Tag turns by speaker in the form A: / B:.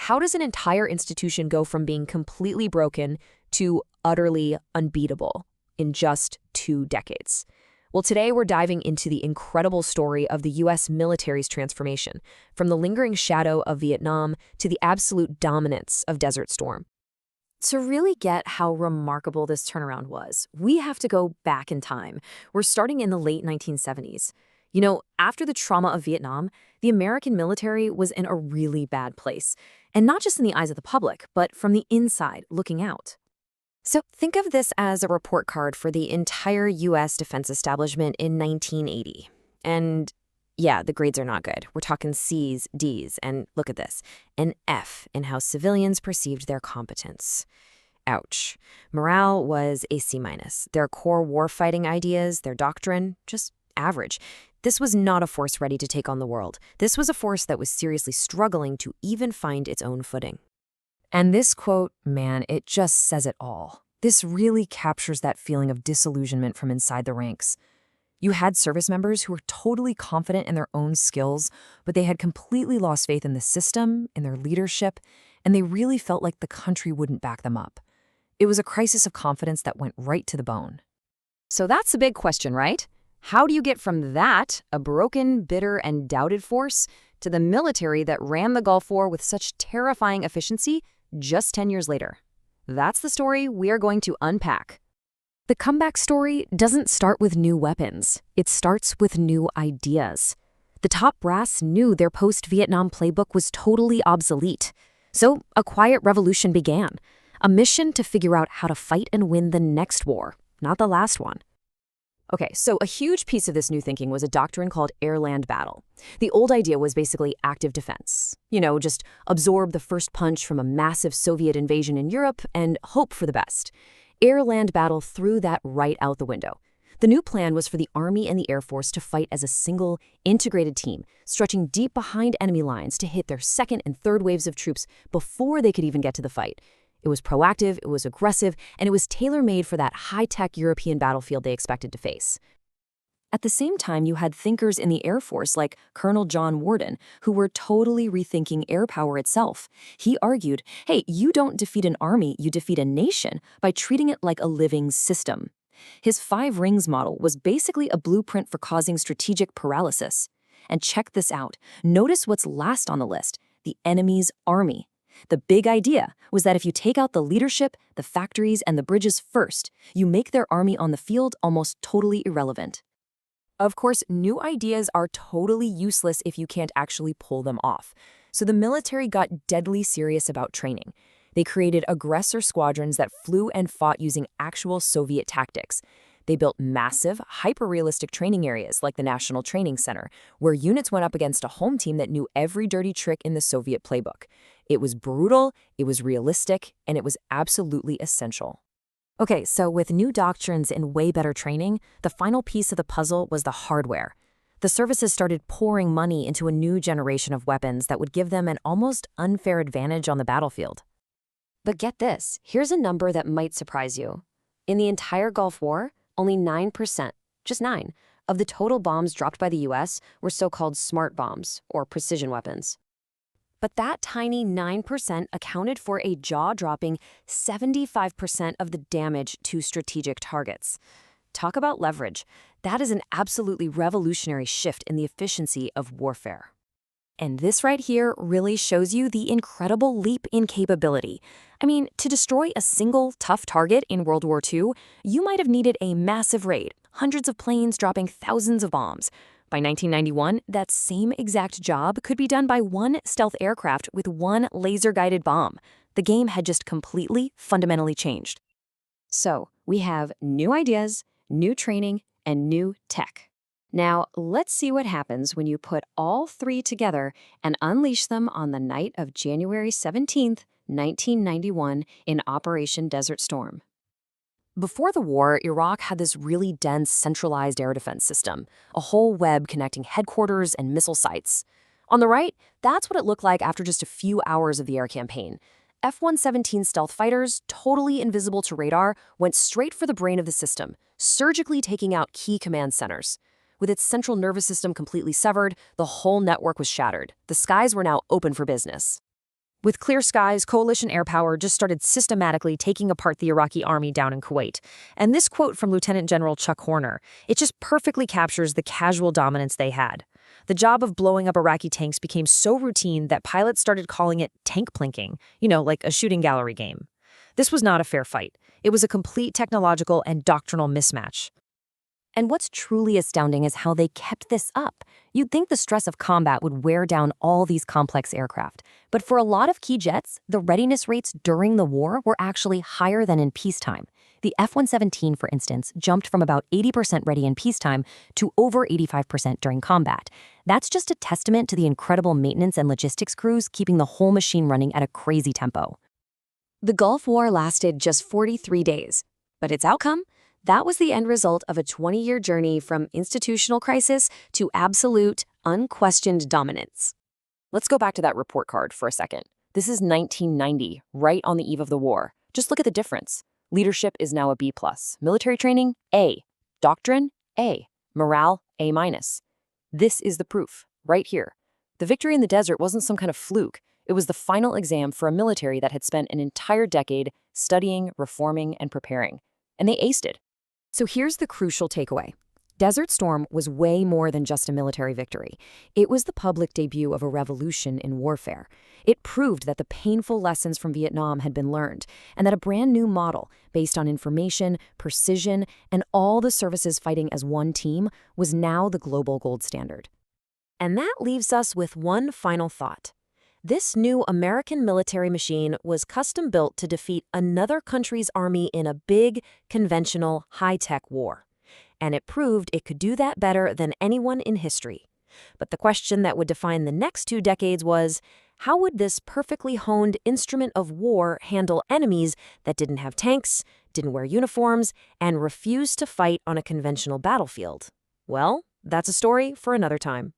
A: How does an entire institution go from being completely broken to utterly unbeatable in just 2 decades? Well, today we're diving into the incredible story of the U.S. military's transformation, from the lingering shadow of Vietnam to the absolute dominance of Desert Storm. To really get how remarkable this turnaround was, we have to go back in time. We're starting in the late 1970s. After the trauma of Vietnam, the American military was in a really bad place. And not just in the eyes of the public, but from the inside, looking out. So think of this as a report card for the entire U.S. defense establishment in 1980. And yeah, the grades are not good. We're talking C's, D's, and look at this, an F in how civilians perceived their competence. Ouch. Morale was a C-. Their core warfighting ideas, their doctrine, just average. This was not a force ready to take on the world. This was a force that was seriously struggling to even find its own footing. And this quote, man, it just says it all. This really captures that feeling of disillusionment from inside the ranks. You had service members who were totally confident in their own skills, but they had completely lost faith in the system, in their leadership, and they really felt like the country wouldn't back them up. It was a crisis of confidence that went right to the bone. So that's the big question, right? How do you get from that, a broken, bitter, and doubted force, to the military that ran the Gulf War with such terrifying efficiency just 10 years later? That's the story we are going to unpack. The comeback story doesn't start with new weapons. It starts with new ideas. The top brass knew their post-Vietnam playbook was totally obsolete. So a quiet revolution began, a mission to figure out how to fight and win the next war, not the last one. Okay, so a huge piece of this new thinking was a doctrine called air-land battle. The old idea was basically active defense. Just absorb the first punch from a massive Soviet invasion in Europe and hope for the best. Air-land battle threw that right out the window. The new plan was for the Army and the Air Force to fight as a single, integrated team, stretching deep behind enemy lines to hit their second and third waves of troops before they could even get to the fight. It was proactive, it was aggressive, and it was tailor-made for that high-tech European battlefield they expected to face. At the same time, you had thinkers in the Air Force like Colonel John Worden, who were totally rethinking air power itself. He argued, hey, you don't defeat an army, you defeat a nation by treating it like a living system. His 5 rings model was basically a blueprint for causing strategic paralysis. And check this out. Notice what's last on the list, the enemy's army. The big idea was that if you take out the leadership, the factories, and the bridges first, you make their army on the field almost totally irrelevant. Of course, new ideas are totally useless if you can't actually pull them off. So the military got deadly serious about training. They created aggressor squadrons that flew and fought using actual Soviet tactics. They built massive, hyper-realistic training areas like the National Training Center, where units went up against a home team that knew every dirty trick in the Soviet playbook. It was brutal, it was realistic, and it was absolutely essential. Okay, so with new doctrines and way better training, the final piece of the puzzle was the hardware. The services started pouring money into a new generation of weapons that would give them an almost unfair advantage on the battlefield. But get this, here's a number that might surprise you. In the entire Gulf War, only 9%, just 9, of the total bombs dropped by the U.S. were so-called smart bombs, or precision weapons. But that tiny 9% accounted for a jaw-dropping 75% of the damage to strategic targets. Talk about leverage. That is an absolutely revolutionary shift in the efficiency of warfare. And this right here really shows you the incredible leap in capability. I mean, to destroy a single tough target in World War II, you might have needed a massive raid, hundreds of planes dropping thousands of bombs. By 1991, that same exact job could be done by one stealth aircraft with one laser-guided bomb. The game had just completely, fundamentally changed. So, we have new ideas, new training, and new tech. Now, let's see what happens when you put all 3 together and unleash them on the night of January 17th, 1991 in Operation Desert Storm. Before the war, Iraq had this really dense centralized air defense system, a whole web connecting headquarters and missile sites. On the right, that's what it looked like after just a few hours of the air campaign. F-117 stealth fighters, totally invisible to radar, went straight for the brain of the system, surgically taking out key command centers. With its central nervous system completely severed, the whole network was shattered. The skies were now open for business.
B: With clear skies, coalition air power just started systematically taking apart the Iraqi army down in Kuwait. And this quote from Lieutenant General Chuck Horner, it just perfectly captures the casual dominance they had. The job of blowing up Iraqi tanks became so routine that pilots started calling it tank plinking, like a shooting gallery game. This was not a fair fight. It was a complete technological and doctrinal mismatch.
A: And what's truly astounding is how they kept this up. You'd think the stress of combat would wear down all these complex aircraft. But for a lot of key jets, the readiness rates during the war were actually higher than in peacetime. The F-117, for instance, jumped from about 80% ready in peacetime to over 85% during combat. That's just a testament to the incredible maintenance and logistics crews keeping the whole machine running at a crazy tempo. The Gulf War lasted just 43 days, but its outcome? That was the end result of a 20-year journey from institutional crisis to absolute, unquestioned dominance. Let's go back to that report card for a second. This is 1990, right on the eve of the war. Just look at the difference. Leadership is now a B+. Military training, A. Doctrine, A. Morale, A-. This is the proof, right here. The victory in the desert wasn't some kind of fluke. It was the final exam for a military that had spent an entire decade studying, reforming, and preparing. And they aced it. So here's the crucial takeaway. Desert Storm was way more than just a military victory. It was the public debut of a revolution in warfare. It proved that the painful lessons from Vietnam had been learned, and that a brand new model, based on information, precision, and all the services fighting as one team, was now the global gold standard. And that leaves us with one final thought. This new American military machine was custom-built to defeat another country's army in a big, conventional, high-tech war. And it proved it could do that better than anyone in history. But the question that would define the next 2 decades was, how would this perfectly honed instrument of war handle enemies that didn't have tanks, didn't wear uniforms, and refused to fight on a conventional battlefield? Well, that's a story for another time.